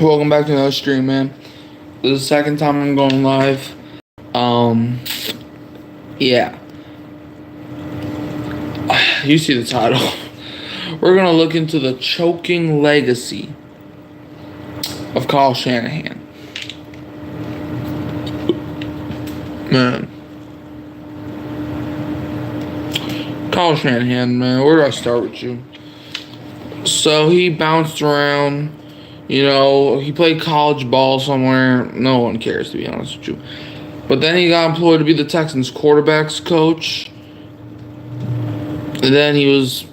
Welcome back to another stream, man. This is the second time I'm going live. Yeah. You see the title. We're gonna look into the choking legacy of Kyle Shanahan. Man. Kyle Shanahan, man, where do I start with you? So he bounced around. He played college ball somewhere. No one cares, to be honest with you. But then he got employed to be the Texans quarterbacks coach. And then he was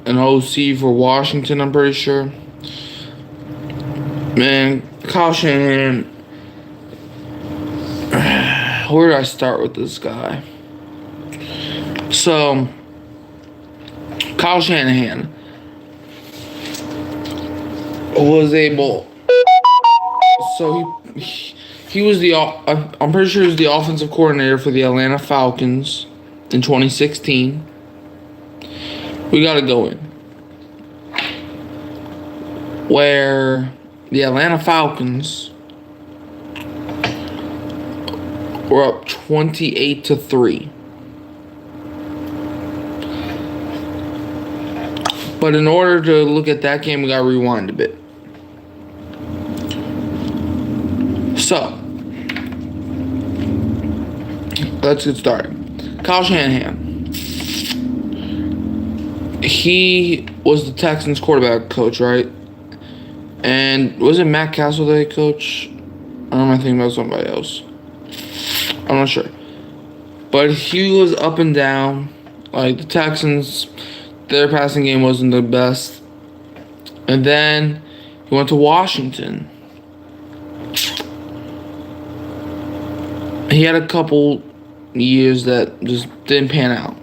an OC for Washington, I'm pretty sure. Man, Kyle Shanahan. Where do I start with this guy? So, Kyle Shanahan was able. So he was I'm pretty sure he was the offensive coordinator for the Atlanta Falcons in 2016. We gotta go in where the Atlanta Falcons were up 28-3. But in order to look at that game, we gotta rewind a bit. So, let's get started. Kyle Shanahan. He was the Texans quarterback coach, right? And was it Matt Castle that he coached? Or am I thinking about somebody else? I'm not sure. But he was up and down. Like, the Texans, their passing game wasn't the best. And then he went to Washington. He had a couple years that just didn't pan out.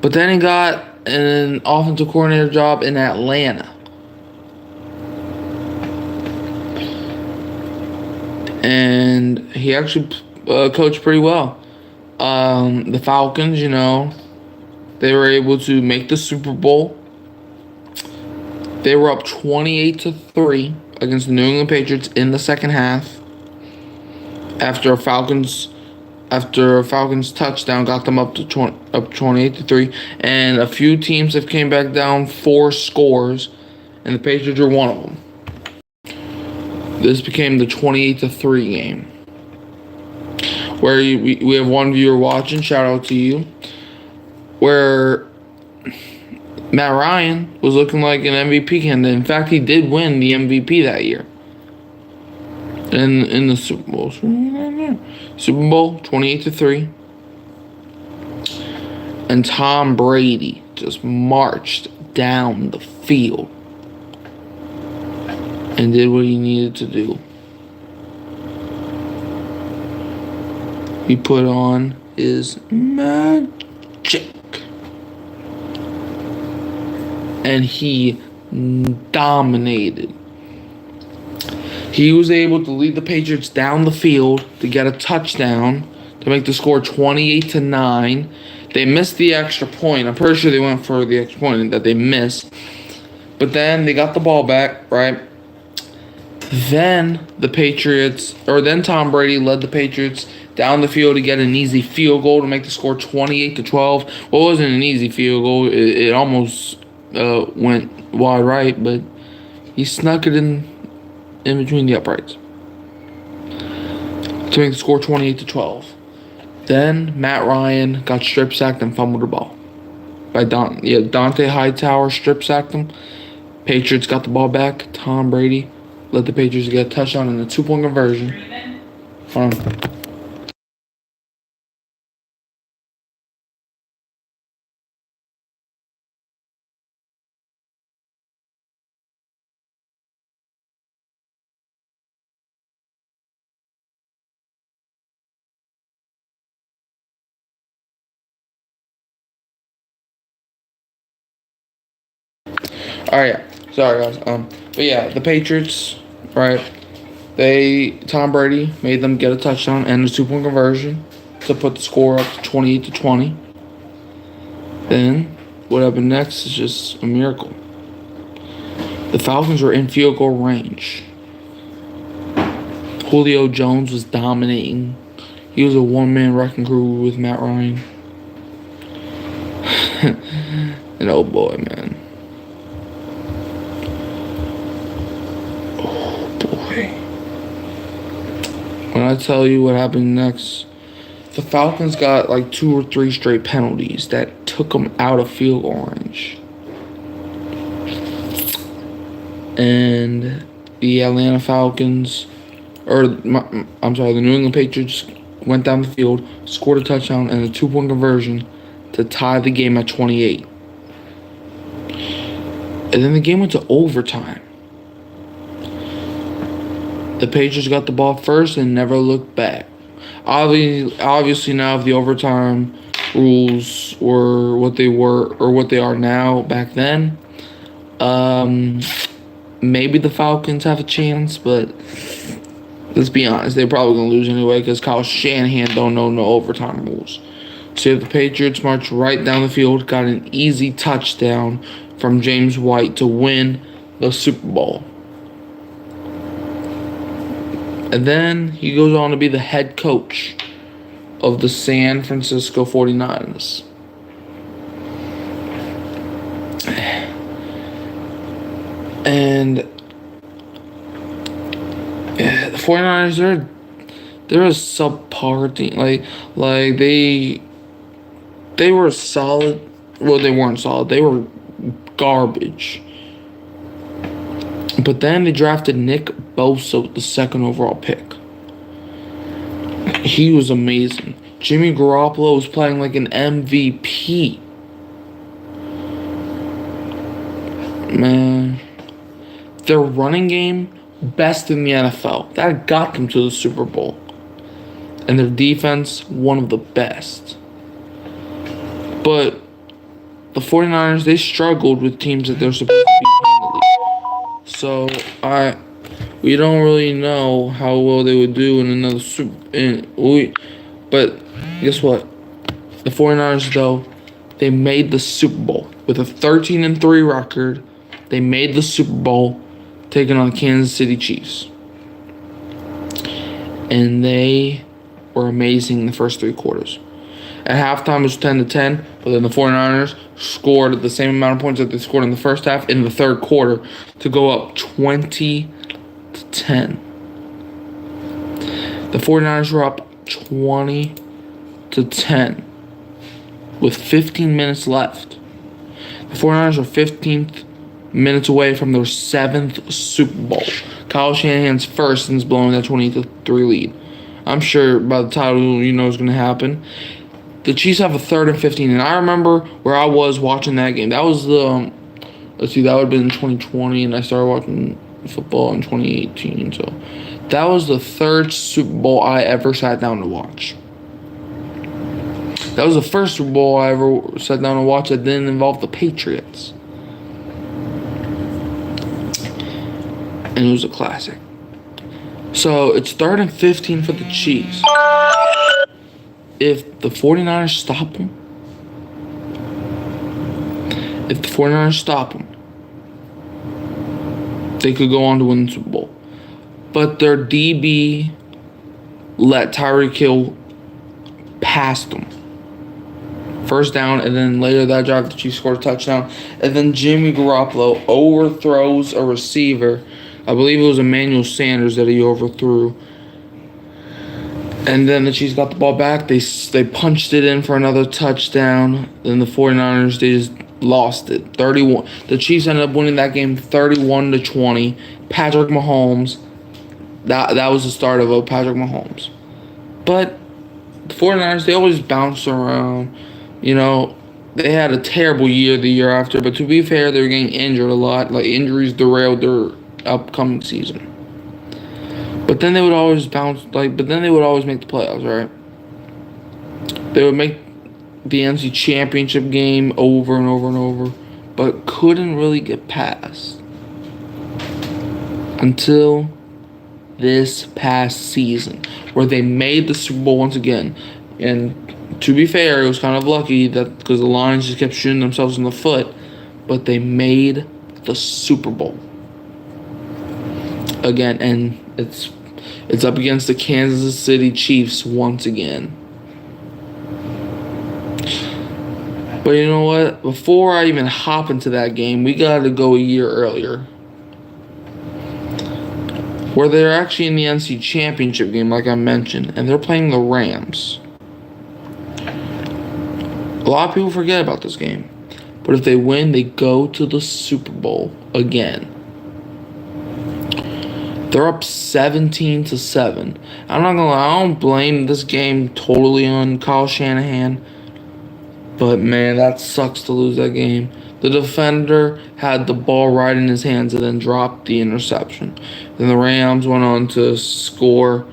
But then he got an offensive coordinator job in Atlanta. And he actually coached pretty well. The Falcons, they were able to make the Super Bowl. They were up 28-3 against the New England Patriots in the second half. After a Falcons touchdown got them up 28-3, and a few teams have came back down 4 scores, and the Patriots were one of them. This became the 28-3 game, where we have one viewer watching. Shout out to you. Where Matt Ryan was looking like an MVP candidate. In fact, he did win the MVP that year. In the Super Bowl. Super Bowl 28-3. And Tom Brady just marched down the field and did what he needed to do. He put on his magic. And he dominated. He was able to lead the Patriots down the field to get a touchdown to make the score 28-9. They missed the extra point. I'm pretty sure they went for the extra point that they missed. But then they got the ball back, right? Then Tom Brady led the Patriots down the field to get an easy field goal to make the score 28-12. Well, it wasn't an easy field goal. It almost went wide right, but he snuck it in between the uprights to make the score 28-12. Then Matt Ryan got strip sacked and fumbled the ball by Dante Hightower strip sacked him. Patriots got the ball back. Tom Brady let the Patriots get a touchdown in the 2-point conversion. Hold on. Alright, yeah. Sorry guys. But yeah, the Patriots, right? Tom Brady made them get a touchdown and a 2-point conversion to put the score up to 28-20. Then what happened next is just a miracle. The Falcons were in field goal range. Julio Jones was dominating. He was a one-man wrecking crew with Matt Ryan. And oh boy, man. Oh boy. When I tell you what happened next, the Falcons got like 2 or 3 straight penalties that took them out of field goal range. And the Atlanta Falcons, the New England Patriots went down the field, scored a touchdown and a 2-point conversion to tie the game at 28. And then the game went to overtime. The Patriots got the ball first and never looked back. Obviously now if the overtime rules were what they were or what they are now back then, maybe the Falcons have a chance, but let's be honest, they're probably going to lose anyway because Kyle Shanahan don't know no overtime rules. So the Patriots marched right down the field, got an easy touchdown from James White to win the Super Bowl. And then he goes on to be the head coach of the San Francisco 49ers. And the 49ers, they're a subpar team. Like they were solid. Well, they weren't solid. They were garbage. But then they drafted Nick Bosa with the 2nd overall pick. He was amazing. Jimmy Garoppolo was playing like an MVP. Man. Their running game, best in the NFL. That got them to the Super Bowl. And their defense, one of the best. But the 49ers, they struggled with teams that they're supposed to be handling. So, we don't really know how well they would do in another but guess what? The 49ers, though, they made the Super Bowl. With a 13-3 record, they made the Super Bowl, taking on the Kansas City Chiefs. And they were amazing in the first 3 quarters. At halftime, it was 10-10, but then the 49ers scored the same amount of points that they scored in the first half in the third quarter to go up 20-10. The 49ers were up 20-10 with 15 minutes left. The 49ers are 15 minutes away from their 7th Super Bowl. Kyle Shanahan's first since blowing that 20-3 lead. I'm sure by the title you know what's going to happen. The Chiefs have a 3rd and 15, and I remember where I was watching that game. That was that would have been in 2020, and I started watching football in 2018. So that was the 3rd Super Bowl I ever sat down to watch. That was the first Super Bowl I ever sat down to watch that didn't involve the Patriots. And it was a classic. So it's 3rd and 15 for the Chiefs. If the 49ers stop them, they could go on to win the Super Bowl. But their DB let Tyreek Hill pass them. First down, and then later that drive, the Chiefs scored a touchdown. And then Jimmy Garoppolo overthrows a receiver. I believe it was Emmanuel Sanders that he overthrew. And then the Chiefs got the ball back. They punched it in for another touchdown. Then the 49ers, they just lost it. 31. The Chiefs ended up winning that game 31-20. Patrick Mahomes. That was the start of Patrick Mahomes. But the 49ers, they always bounce around. You know, they had a terrible year the year after. But to be fair, they were getting injured a lot. Like, injuries derailed their upcoming season. But then they would always make the playoffs, right? They would make the NFC Championship game over and over and over, but couldn't really get past until this past season, where they made the Super Bowl once again. And to be fair, it was kind of lucky that because the Lions just kept shooting themselves in the foot, but they made the Super Bowl again, and it's It's up against the Kansas City Chiefs once again. But you know what? Before I even hop into that game, we got to go a year earlier, where they're actually in the NFC Championship game, like I mentioned, and they're playing the Rams. A lot of people forget about this game, but if they win, they go to the Super Bowl again. They're up 17-7. I'm not gonna lie, I don't blame this game totally on Kyle Shanahan, but man, that sucks to lose that game. The defender had the ball right in his hands and then dropped the interception. Then the Rams went on to score,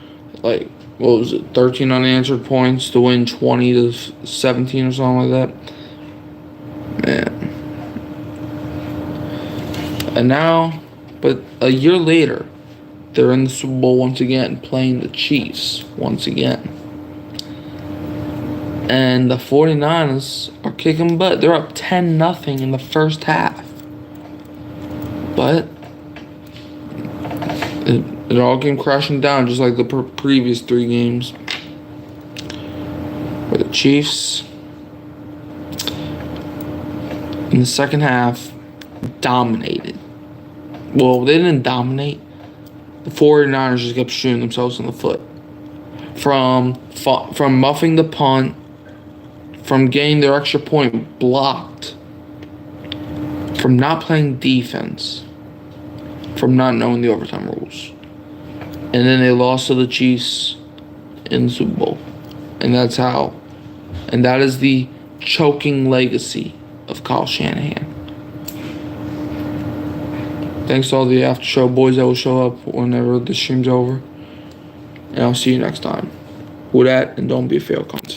like, what was it, 13 unanswered points to win 20-17 or something like that. Man. And now, but a year later, they're in the Super Bowl once again, playing the Chiefs once again. And the 49ers are kicking butt. They're up 10-0 in the first half. But it all came crashing down just like the previous 3 games. Where the Chiefs, in the second half, dominated. Well, they didn't dominate. The 49ers just kept shooting themselves in the foot. From muffing the punt, from getting their extra point blocked, from not playing defense, from not knowing the overtime rules. And then they lost to the Chiefs in the Super Bowl. And that's how. And that is the choking legacy of Kyle Shanahan. Thanks to all the after show boys that will show up whenever the stream's over. And I'll see you next time. With that, and don't be a fail cunt.